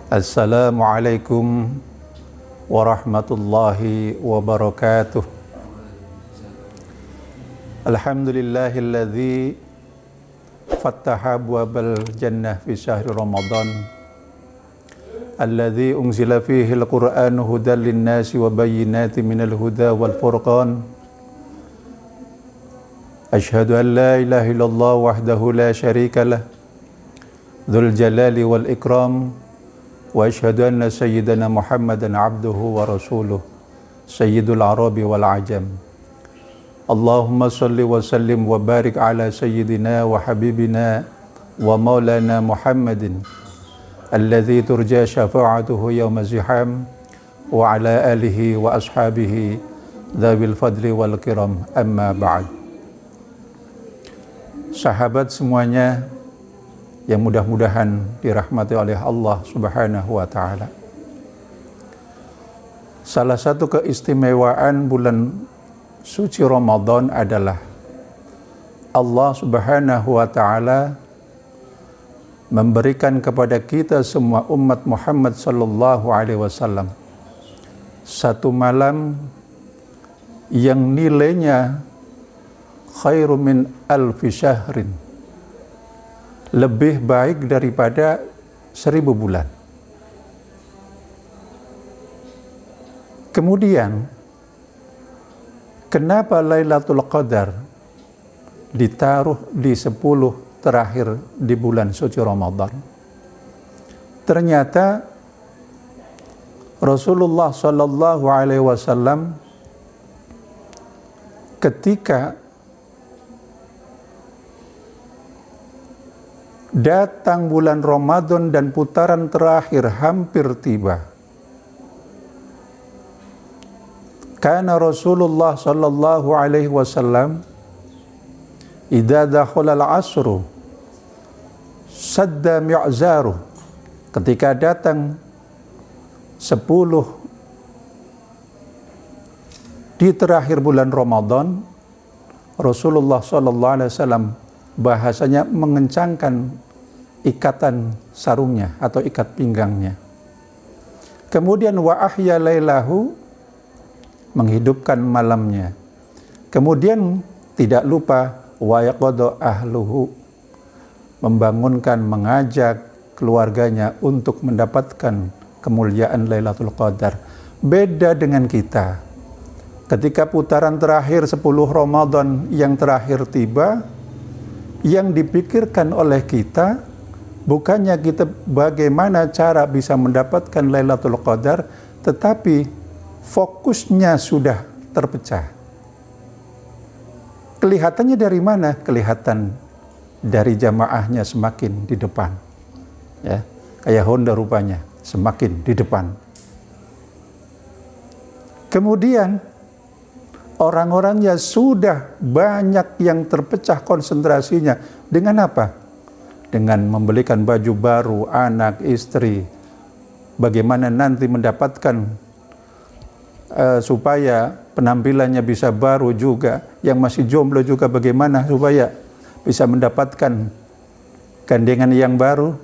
Assalamualaikum warahmatullahi wabarakatuh. Alhamdulillahilladzi fattaha abwabal jannah fi syahri Ramadan alladzi unzila fihi al-Qur'anu hudan lin-nasi wa bayyinatin minal huda wal furqan. Asyhadu an la ilaha illallah wahdahu la syarika lah dzul jalali wal ikram. Wa asyhadu anna sayyidana Muhammadan abduhu wa rasuluh sayyidul arabi wal ajam. Allahumma salli wa sallim wa barik ala sayyidina wa habibina wa maulana Muhammadin alladhi turja syafa'atuhu yawma ziham wa ala alihi wa ashabihi dhabil fadli wal kiram, amma ba'd. Sahabat semuanya yang mudah-mudahan dirahmati oleh Allah Subhanahu wa ta'ala. Salah satu keistimewaan bulan suci Ramadan adalah Allah Subhanahu wa ta'ala memberikan kepada kita semua umat Muhammad sallallahu alaihi wasallam satu malam yang nilainya khairu min alfi syahrin, lebih baik daripada 1000 bulan. Kemudian, kenapa Lailatul Qadar ditaruh di 10 terakhir di bulan suci Ramadan? Ternyata Rasulullah Sallallahu Alaihi Wasallam ketika datang bulan Ramadan dan putaran terakhir hampir tiba, karena Rasulullah sallallahu alaihi wasallam idza dakhala al-'asru sadda mi'zaru, ketika datang 10 di terakhir bulan Ramadan, Rasulullah sallallahu alaihi wasallam bahasanya mengencangkan ikatan sarungnya atau ikat pinggangnya. Kemudian wa ahya lailahu, menghidupkan malamnya. Kemudian tidak lupa wa yaqadha ahluhu, membangunkan, mengajak keluarganya untuk mendapatkan kemuliaan Lailatul Qadar. Beda dengan kita. Ketika putaran terakhir 10 Ramadan yang terakhir tiba, yang dipikirkan oleh kita bukannya kita bagaimana cara bisa mendapatkan Lailatul Qadar, tetapi fokusnya sudah terpecah. Kelihatannya dari mana? Kelihatan dari jamaahnya semakin di depan. Ya, kayak Honda rupanya, semakin di depan. Kemudian orang-orangnya sudah banyak yang terpecah konsentrasinya. Dengan apa? Dengan membelikan baju baru, anak, istri. Bagaimana nanti mendapatkan supaya penampilannya bisa baru juga. Yang masih jomblo juga bagaimana supaya bisa mendapatkan gandengan yang baru.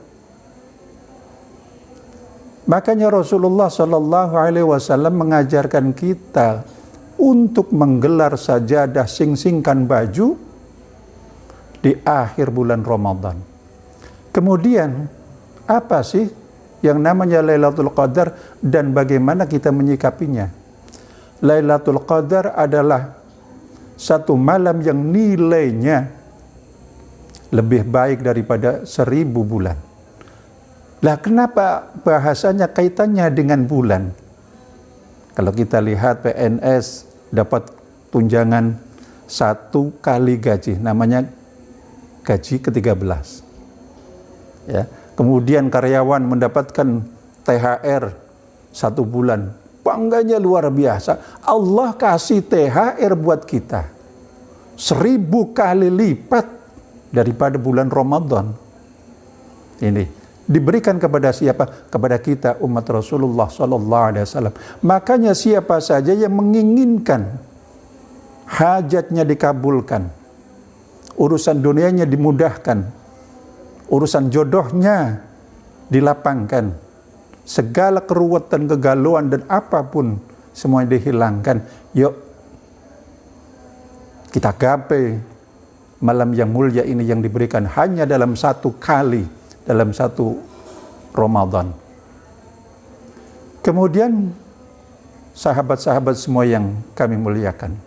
Makanya Rasulullah Sallallahu Alaihi Wasallam mengajarkan kita untuk menggelar sajadah, sing-singkan baju di akhir bulan Ramadan. Kemudian, apa sih yang namanya Lailatul Qadar dan bagaimana kita menyikapinya? Lailatul Qadar adalah satu malam yang nilainya lebih baik daripada 1000 bulan. Lah kenapa bahasanya kaitannya dengan bulan? Kalau kita lihat PNS dapat tunjangan 1 kali gaji, namanya gaji ke-13. Ya. Kemudian karyawan mendapatkan THR 1 bulan, bangganya luar biasa. Allah kasih THR buat kita 1000 kali lipat daripada bulan Ramadan. Ini diberikan kepada siapa? Kepada kita umat Rasulullah sallallahu alaihi wasallam. Makanya siapa saja yang menginginkan hajatnya dikabulkan, urusan dunianya dimudahkan, urusan jodohnya dilapangkan, segala keruwetan, kegalauan dan apapun semua dihilangkan. Yuk kita gapai malam yang mulia ini yang diberikan hanya dalam satu kali, dalam satu Ramadan. Kemudian sahabat-sahabat semua yang kami muliakan,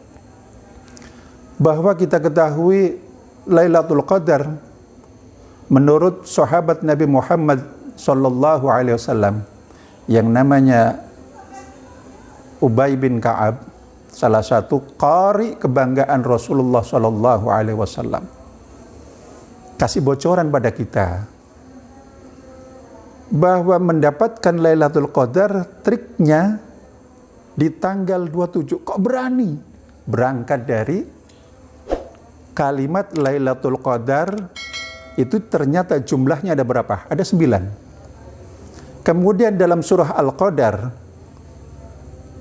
bahwa kita ketahui Lailatul Qadar menurut sahabat Nabi Muhammad sallallahu alaihi wasallam yang namanya Ubay bin Ka'ab, salah satu qari kebanggaan Rasulullah sallallahu alaihi wasallam, kasih bocoran pada kita bahwa mendapatkan Lailatul Qadar triknya di tanggal 27. Kok berani? Berangkat dari kalimat Lailatul Qadar itu ternyata jumlahnya ada berapa? Ada 9. Kemudian dalam surah Al-Qadar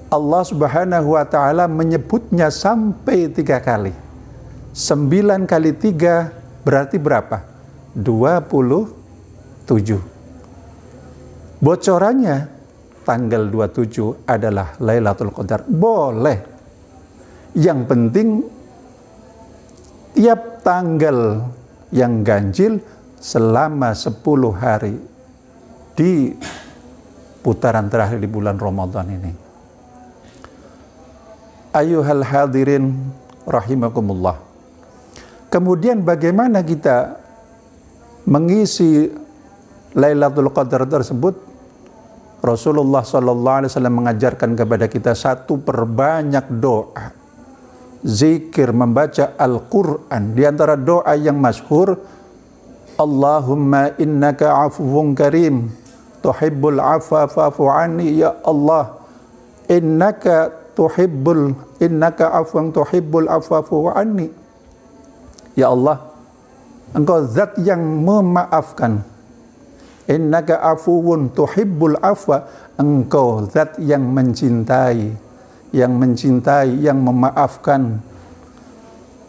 Allah Subhanahu wa ta'ala menyebutnya sampai 3 kali. 9 kali 3 berarti berapa? 27. Bocorannya tanggal 27 adalah Lailatul Qadar. Boleh. Yang penting tiap tanggal yang ganjil selama 10 hari di putaran terakhir di bulan Ramadan ini. Ayuhal hadirin rahimakumullah. Kemudian bagaimana kita mengisi Lailatul Qadar tersebut? Rasulullah SAW mengajarkan kepada kita satu, perbanyak doa, zikir, membaca Al-Quran. Di antara doa yang masyhur, Allahumma innaka afuwun karim, tuhibbul afwa fa'fu anni. Ya Allah, innaka afuwun tuhibbul afwa fa'fu anni. Ya Allah, Engkau zat yang memaafkan. Innaka afuwun tuhibbul afwa, Engkau zat yang mencintai, yang memaafkan.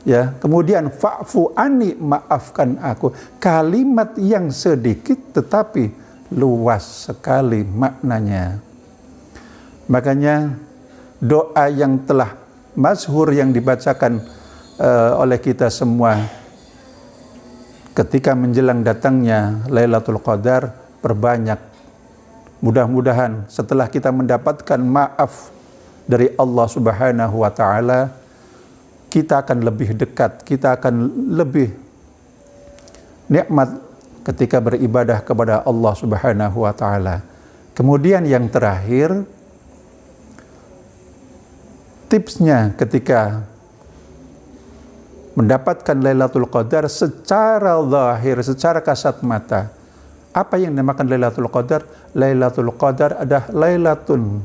Ya, kemudian fa'fu anni, maafkan aku. Kalimat yang sedikit tetapi luas sekali maknanya. Makanya doa yang telah masyhur yang dibacakan oleh kita semua ketika menjelang datangnya Lailatul Qadar, perbanyak. Mudah-mudahan setelah kita mendapatkan maaf dari Allah Subhanahu wa ta'ala, kita akan lebih dekat, kita akan lebih nikmat ketika beribadah kepada Allah Subhanahu wa ta'ala. Kemudian yang terakhir, tipsnya ketika mendapatkan Lailatul Qadar secara zahir, secara kasat mata. Apa yang dinamakan Lailatul Qadar? Lailatul Qadar adalah lailatun,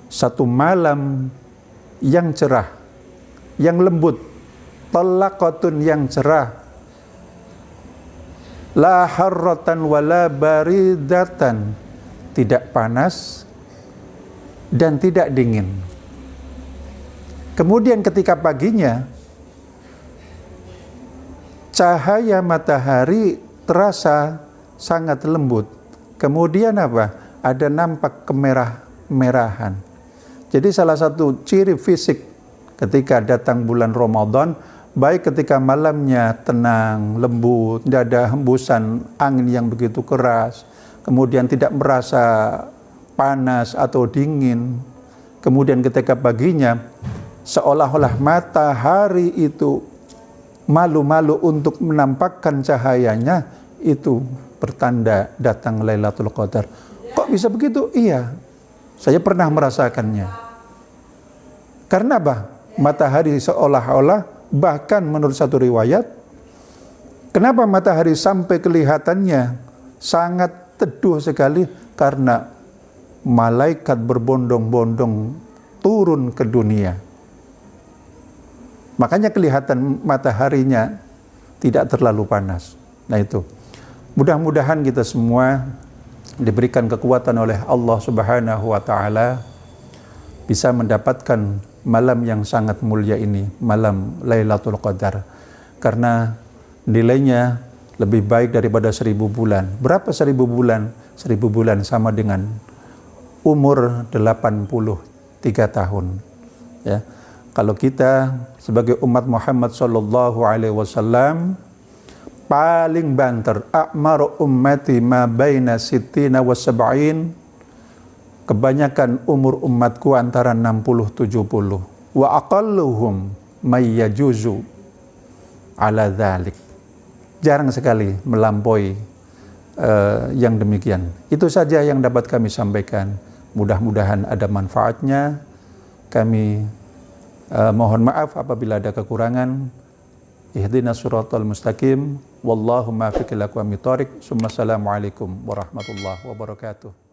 satu malam yang cerah, yang lembut, talaqatun yang cerah, la harratan wala baridatan, tidak panas dan tidak dingin. Kemudian ketika paginya cahaya matahari terasa sangat lembut. Kemudian apa? Ada nampak kemerah-merahan. Jadi salah satu ciri fisik ketika datang bulan Ramadan, baik ketika malamnya tenang, lembut, tidak ada hembusan angin yang begitu keras, kemudian tidak merasa panas atau dingin. Kemudian ketika paginya, seolah-olah matahari itu malu-malu untuk menampakkan cahayanya, itu pertanda datang Lailatul Qadar. Kok bisa begitu? Iya, saya pernah merasakannya. Karena apa? Matahari seolah-olah, bahkan menurut satu riwayat, kenapa matahari sampai kelihatannya sangat teduh sekali? Karena malaikat berbondong-bondong turun ke dunia. Makanya kelihatan mataharinya tidak terlalu panas. Nah itu, mudah-mudahan kita semua diberikan kekuatan oleh Allah Subhanahu wa ta'ala, bisa mendapatkan malam yang sangat mulia ini, malam Lailatul Qadar. Karena nilainya lebih baik daripada 1000 bulan. Berapa 1000 bulan? 1000 bulan sama dengan umur 83 tahun. Ya. Kalau kita sebagai umat Muhammad sallallahu alaihi wasallam paling banter, a'maru ummati ma baina sittina wa sab'in, kebanyakan umur umatku antara 60-70. Wa aqalluhum may yajuzu ala dzalik. Jarang sekali melampaui yang demikian. Itu saja yang dapat kami sampaikan. Mudah-mudahan ada manfaatnya. Kami mohon maaf apabila ada kekurangan. Ihdinas siratal mustaqim. Wallahu muwaffiq ila aqwamit thoriq. Assalamualaikum warahmatullahi wabarakatuh.